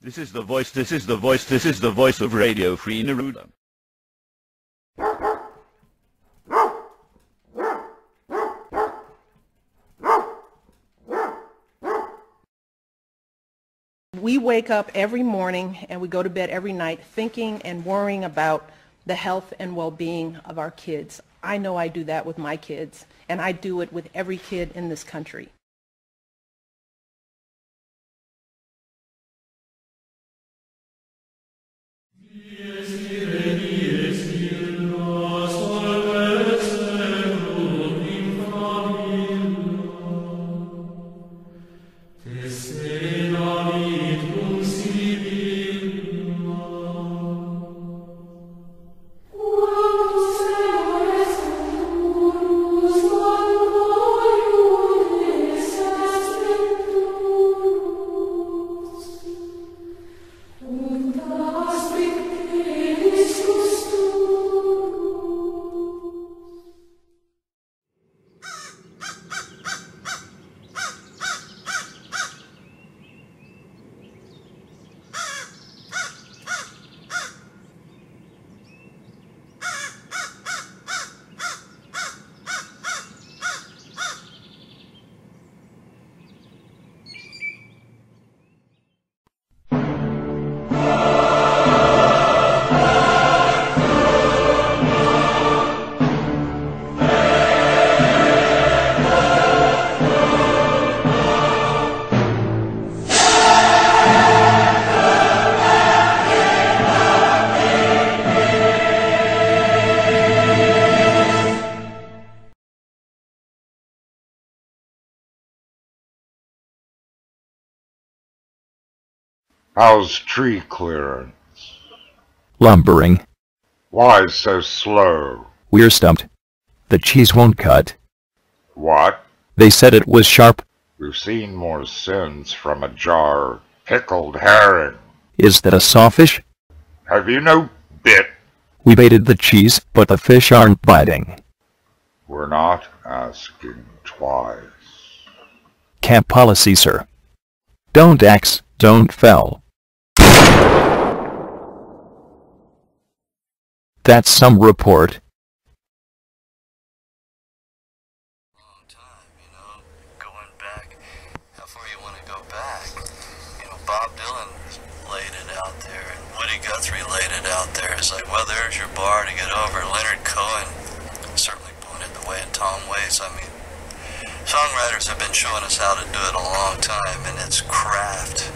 This is the voice of Radio Free Neruda. We wake up every morning and we go to bed every night thinking and worrying about the health and well-being of our kids. I know I do that with my kids, and I do it with every kid in this country. How's tree clearance? Lumbering. Why so slow? We're stumped. The cheese won't cut. What? They said it was sharp. We've seen more sins from a jar of pickled herring. Is that a sawfish? Have you no bit? We baited the cheese, but the fish aren't biting. We're not asking twice. Camp policy, sir. Don't axe, don't fell. That's some report. Long time, going back. How far you want to go back? Bob Dylan laid it out there, and Woody Guthrie laid it out there. It's like, well, there's your bar to get over. Leonard Cohen certainly pointed the way, and Tom Waits. I mean, songwriters have been showing us how to do it a long time, and it's craft.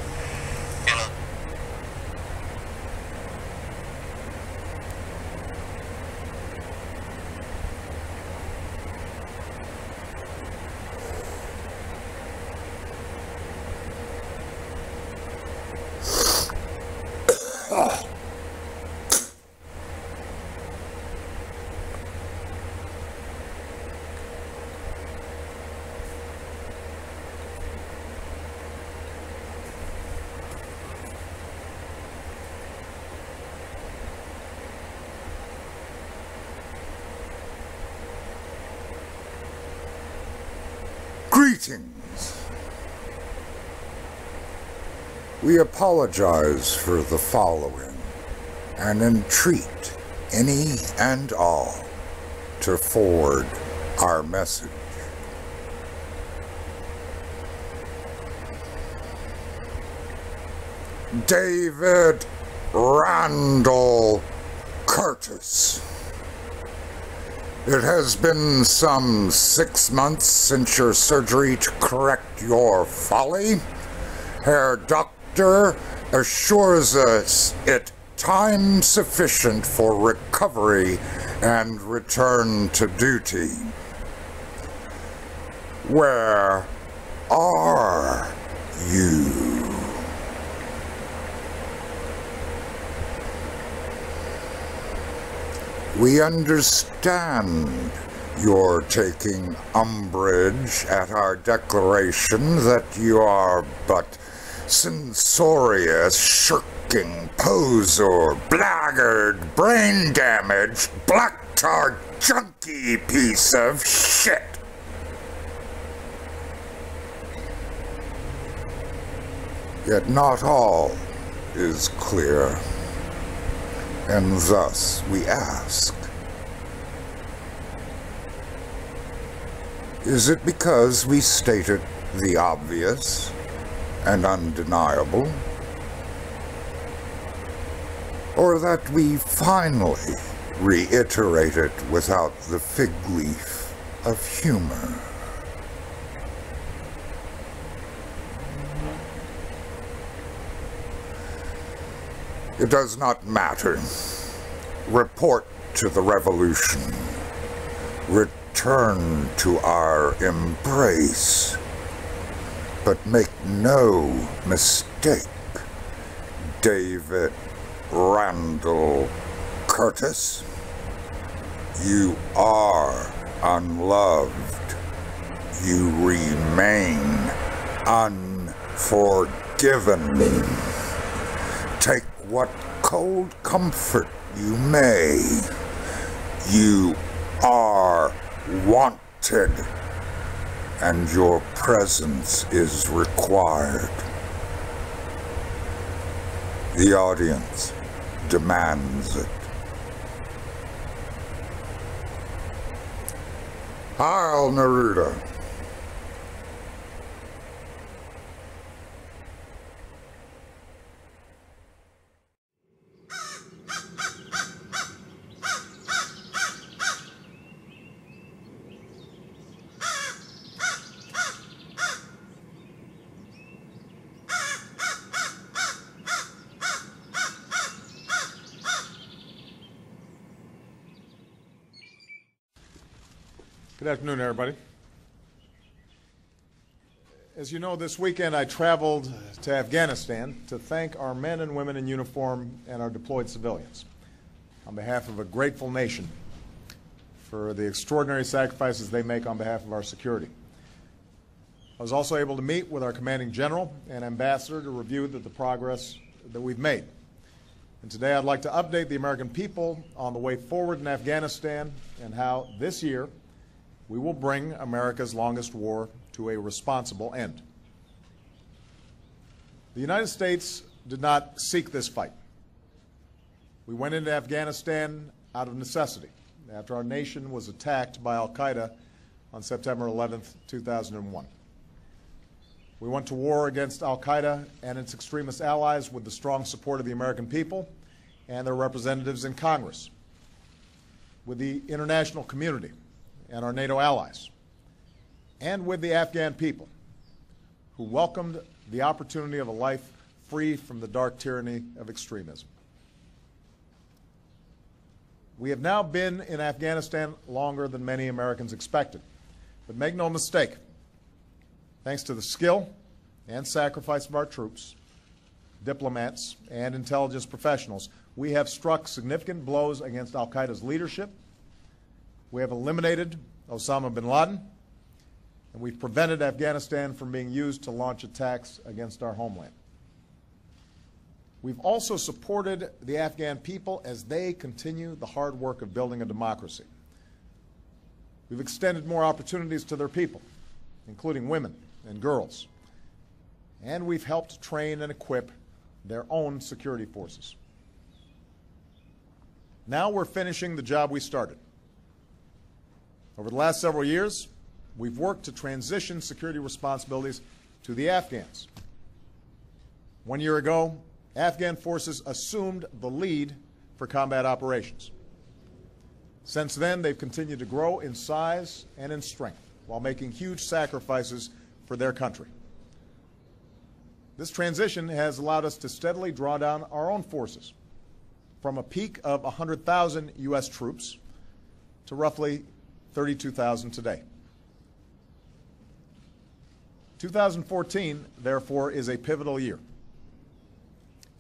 Greetings. We apologize for the following and entreat any and all to forward our message. David Randall Curtis. It has been some 6 months since your surgery to correct your folly. Herr Doctor assures us it time sufficient for recovery and return to duty. Where are you? We understand you're taking umbrage at our declaration that you are but censorious, shirking, poser, blackguard, brain-damaged, black-tar, junkie piece of shit. Yet not all is clear, and thus we ask, is it because we stated the obvious and undeniable, or that we finally reiterate it without the fig leaf of humor? It does not matter. Report to the revolution. Return to our embrace. But make no mistake, David Randall Curtis, you are unloved. You remain unforgiven. Take what cold comfort you may. You are wanted, and your presence is required. The audience demands it. Heil Neruda. Good afternoon, everybody. As you know, this weekend I traveled to Afghanistan to thank our men and women in uniform and our deployed civilians on behalf of a grateful nation for the extraordinary sacrifices they make on behalf of our security. I was also able to meet with our commanding general and ambassador to review the progress that we've made. And today I'd like to update the American people on the way forward in Afghanistan and how this year we will bring America's longest war to a responsible end. The United States did not seek this fight. We went into Afghanistan out of necessity after our nation was attacked by al-Qaeda on September 11th, 2001. We went to war against al-Qaeda and its extremist allies with the strong support of the American people and their representatives in Congress, with the international community and our NATO allies, and with the Afghan people, who welcomed the opportunity of a life free from the dark tyranny of extremism. We have now been in Afghanistan longer than many Americans expected. But make no mistake, thanks to the skill and sacrifice of our troops, diplomats, and intelligence professionals, we have struck significant blows against al-Qaeda's leadership. We have eliminated Osama bin Laden, and we've prevented Afghanistan from being used to launch attacks against our homeland. We've also supported the Afghan people as they continue the hard work of building a democracy. We've extended more opportunities to their people, including women and girls, and we've helped train and equip their own security forces. Now we're finishing the job we started. Over the last several years, we've worked to transition security responsibilities to the Afghans. 1 year ago, Afghan forces assumed the lead for combat operations. Since then, they've continued to grow in size and in strength while making huge sacrifices for their country. This transition has allowed us to steadily draw down our own forces from a peak of 100,000 U.S. troops to roughly 32,000 today. 2014, therefore, is a pivotal year.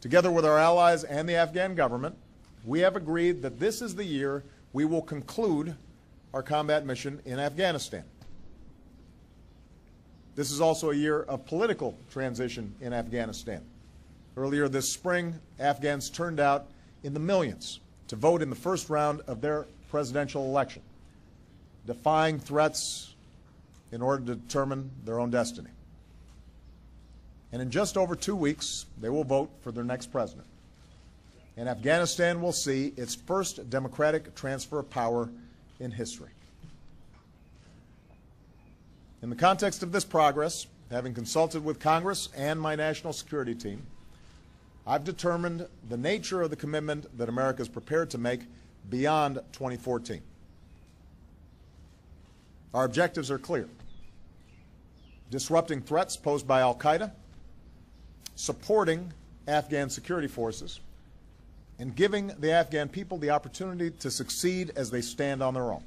Together with our allies and the Afghan government, we have agreed that this is the year we will conclude our combat mission in Afghanistan. This is also a year of political transition in Afghanistan. Earlier this spring, Afghans turned out in the millions to vote in the first round of their presidential election, defying threats in order to determine their own destiny. And in just over 2 weeks, they will vote for their next president. And Afghanistan will see its first democratic transfer of power in history. In the context of this progress, having consulted with Congress and my national security team, I've determined the nature of the commitment that America is prepared to make beyond 2014. Our objectives are clear: disrupting threats posed by al-Qaeda, supporting Afghan security forces, and giving the Afghan people the opportunity to succeed as they stand on their own.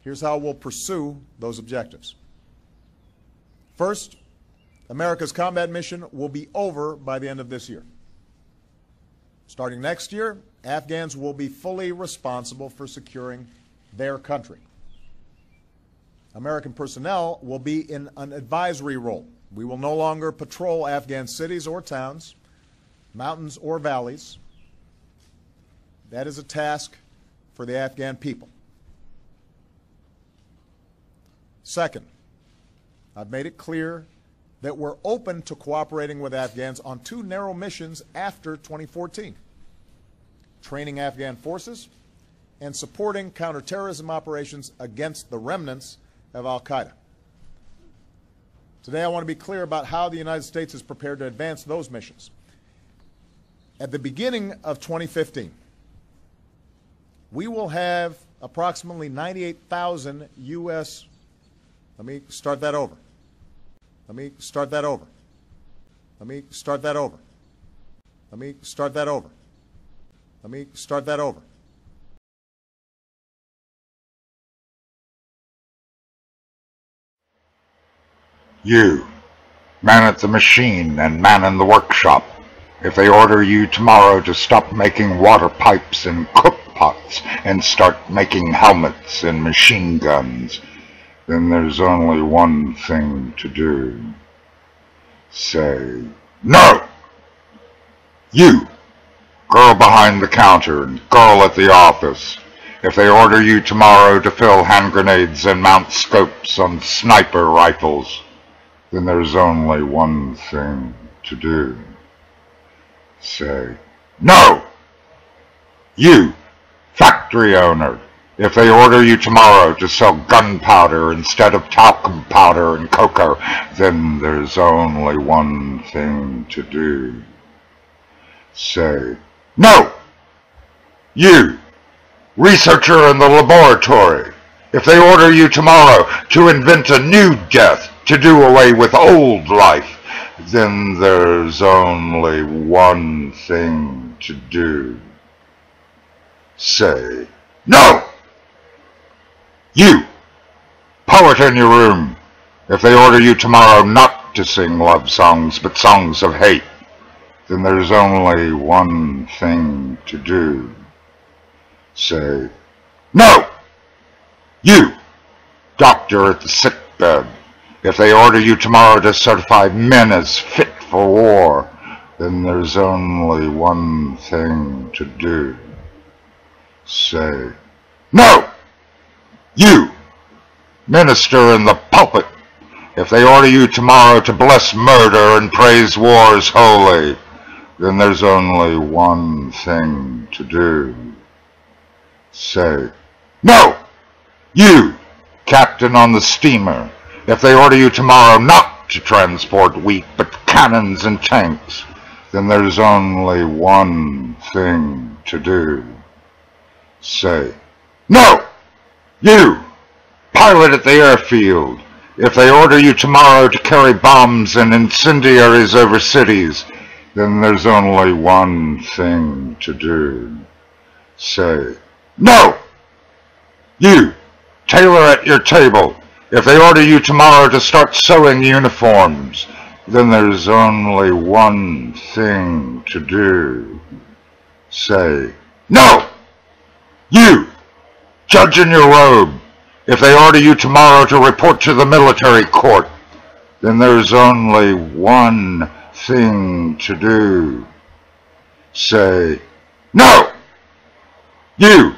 Here's how we'll pursue those objectives. First, America's combat mission will be over by the end of this year. Starting next year, Afghans will be fully responsible for securing their country. American personnel will be in an advisory role. We will no longer patrol Afghan cities or towns, mountains or valleys. That is a task for the Afghan people. Second, I've made it clear that we're open to cooperating with Afghans on two narrow missions after 2014: training Afghan forces and supporting counterterrorism operations against the remnants of al-Qaeda. Today I want to be clear about how the United States is prepared to advance those missions. At the beginning of 2015, we will have approximately 98,000 U.S. Let me start that over. Let me start that over. Let me start that over. Let me start that over. Let me start that over. You, man at the machine and man in the workshop, if they order you tomorrow to stop making water pipes and cook pots and start making helmets and machine guns, then there's only one thing to do. Say, no! You, girl behind the counter and girl at the office, if they order you tomorrow to fill hand grenades and mount scopes on sniper rifles, then there's only one thing to do. Say, no! You, factory owner, if they order you tomorrow to sell gunpowder instead of talcum powder and cocoa, then there's only one thing to do. Say, no! You, researcher in the laboratory, if they order you tomorrow to invent a new death to do away with old life, then there's only one thing to do. Say, no! You, poet in your room, if they order you tomorrow not to sing love songs but songs of hate, then there's only one thing to do. Say, no! You, doctor at the sick bed, if they order you tomorrow to certify men as fit for war, then there's only one thing to do. Say, no! You, minister in the pulpit, if they order you tomorrow to bless murder and praise war as holy, then there's only one thing to do. Say, no! You, captain on the steamer, if they order you tomorrow not to transport wheat but cannons and tanks, then there's only one thing to do. Say, no! You, pilot at the airfield, if they order you tomorrow to carry bombs and incendiaries over cities, then there's only one thing to do. Say, no! You, tailor at your table, if they order you tomorrow to start sewing uniforms, then there's only one thing to do. Say, no! You, judge in your robe, if they order you tomorrow to report to the military court, then there's only one thing to do. Say, no! You,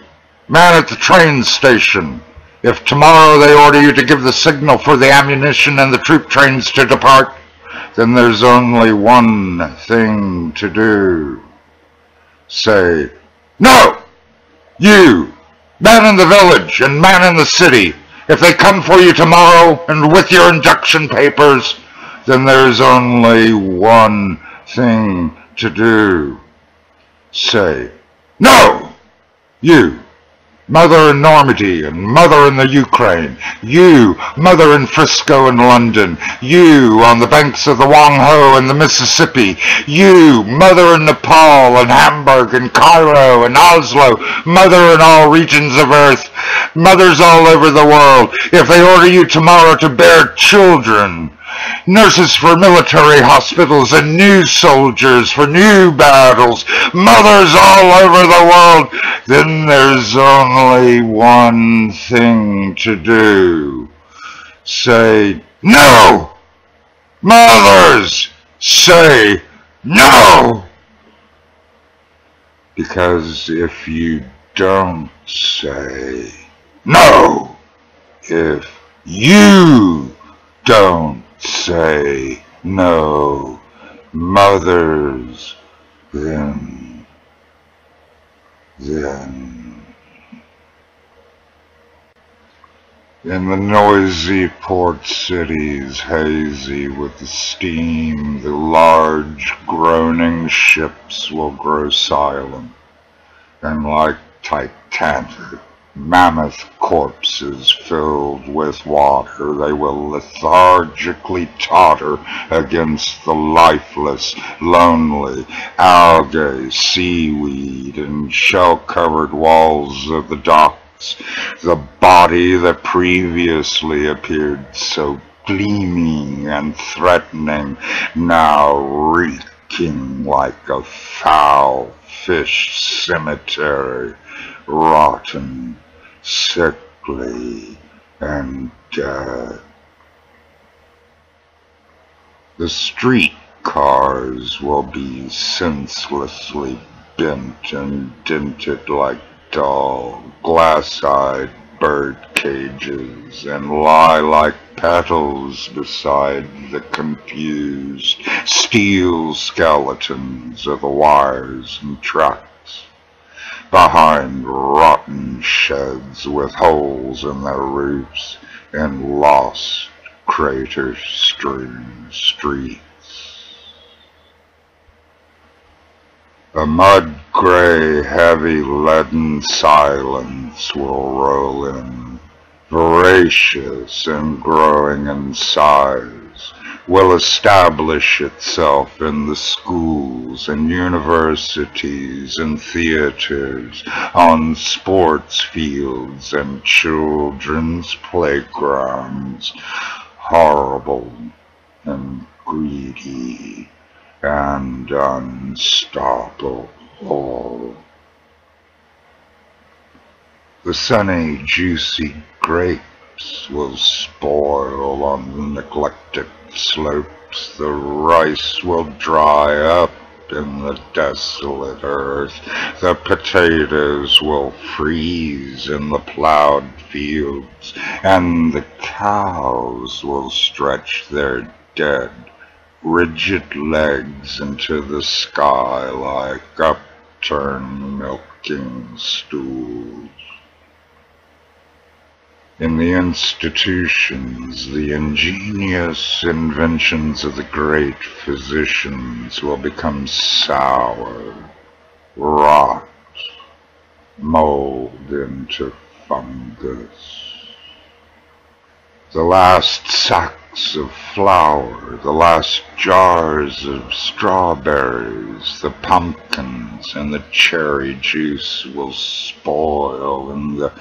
man at the train station, If tomorrow they order you to give the signal for the ammunition and the troop trains to depart, then there's only one thing to do. Say, no! You, man in the village and man in the city, if they come for you tomorrow and with your induction papers, then there's only one thing to do. Say, no! You, mother in Normandy and mother in the Ukraine, you, mother in Frisco and London, you on the banks of the Wangho and the Mississippi, you, mother in Nepal and Hamburg and Cairo and Oslo, mother in all regions of earth, mothers all over the world, if they order you tomorrow to bear children, nurses for military hospitals and new soldiers for new battles, mothers all over the world, then there's only one thing to do. Say no! Mothers, say no! Because if you don't say no, if you don't say no, mothers, then in the noisy port cities, hazy with the steam, the large groaning ships will grow silent, and like Titanic mammoth corpses filled with water, they will lethargically totter against the lifeless, lonely algae, seaweed, and shell-covered walls of the docks. The body that previously appeared so gleaming and threatening, now reeking like a foul fish cemetery, rotten, sickly, and dead. The street cars will be senselessly bent and dented like dull, glass-eyed bird cages, and lie like petals beside the confused steel skeletons of the wires and tracks, behind rotten sheds with holes in their roofs and lost crater-strewn streets. A mud-gray, heavy, leaden silence will roll in, voracious and growing in size, will establish itself in the schools and universities and theaters, on sports fields and children's playgrounds, horrible and greedy and unstoppable. The sunny, juicy grapes will spoil on the neglected slopes. The rice will dry up in the desolate earth. The potatoes will freeze in the plowed fields, and the cows will stretch their dead, rigid legs into the sky like upturned milking stools. In the institutions, the ingenious inventions of the great physicians will become sour, rot, mold into fungus. The last sacks of flour, the last jars of strawberries, the pumpkins, and the cherry juice will spoil in the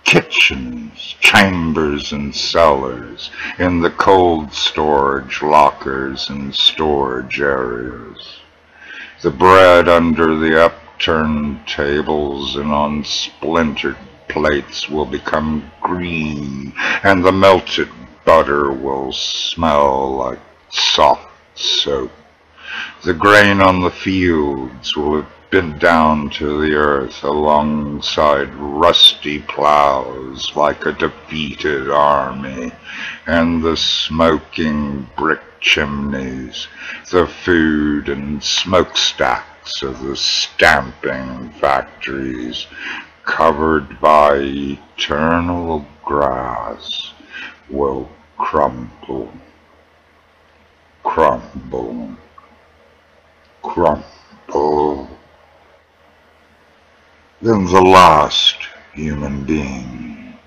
kitchens, chambers, and cellars, in the cold storage lockers and storage areas. The bread under the upturned tables and on splintered plates will become green, and the melted butter will smell like soft soap. The grain on the fields will have bent down to the earth alongside rusty plows like a defeated army, and the smoking brick chimneys, the food and smokestacks of the stamping factories, covered by eternal grass, will crumble, crumble, crumble. Then the last human being,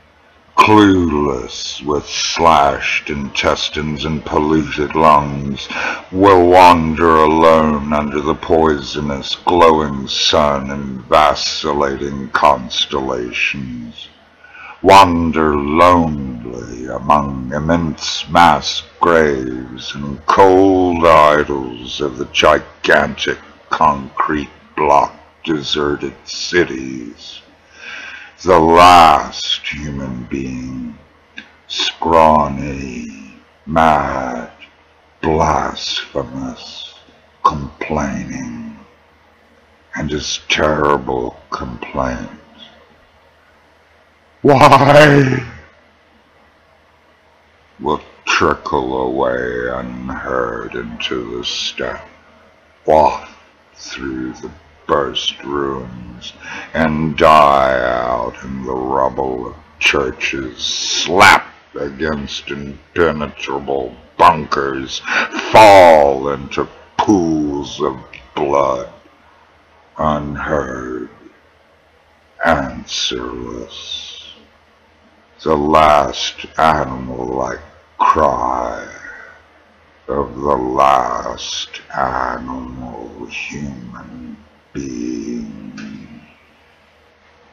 clueless with slashed intestines and polluted lungs, will wander alone under the poisonous glowing sun and vacillating constellations, wander lonely among immense mass graves and cold idols of the gigantic concrete block deserted cities. The last human being, scrawny, mad, blasphemous, complaining, and his terrible complaint. Why? Will trickle away unheard into the steppe, waft through the burst ruins, and die out in the rubble of churches, slap against impenetrable bunkers, fall into pools of blood, unheard, answerless. The last animal-like cry of the last animal human being.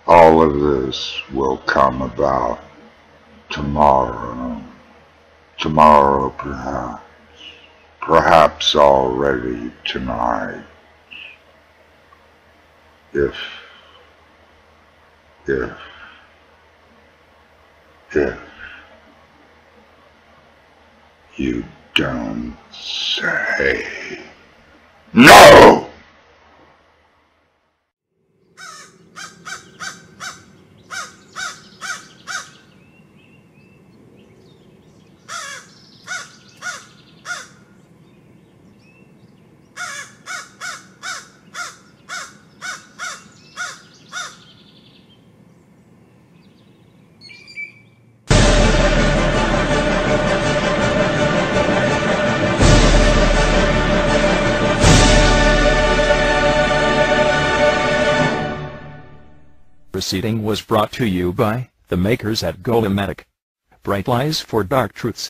All of this will come about tomorrow. Tomorrow, perhaps. Perhaps already tonight. If you don't say no! Proceeding was brought to you by the makers at Golematic. Bright lies for dark truths.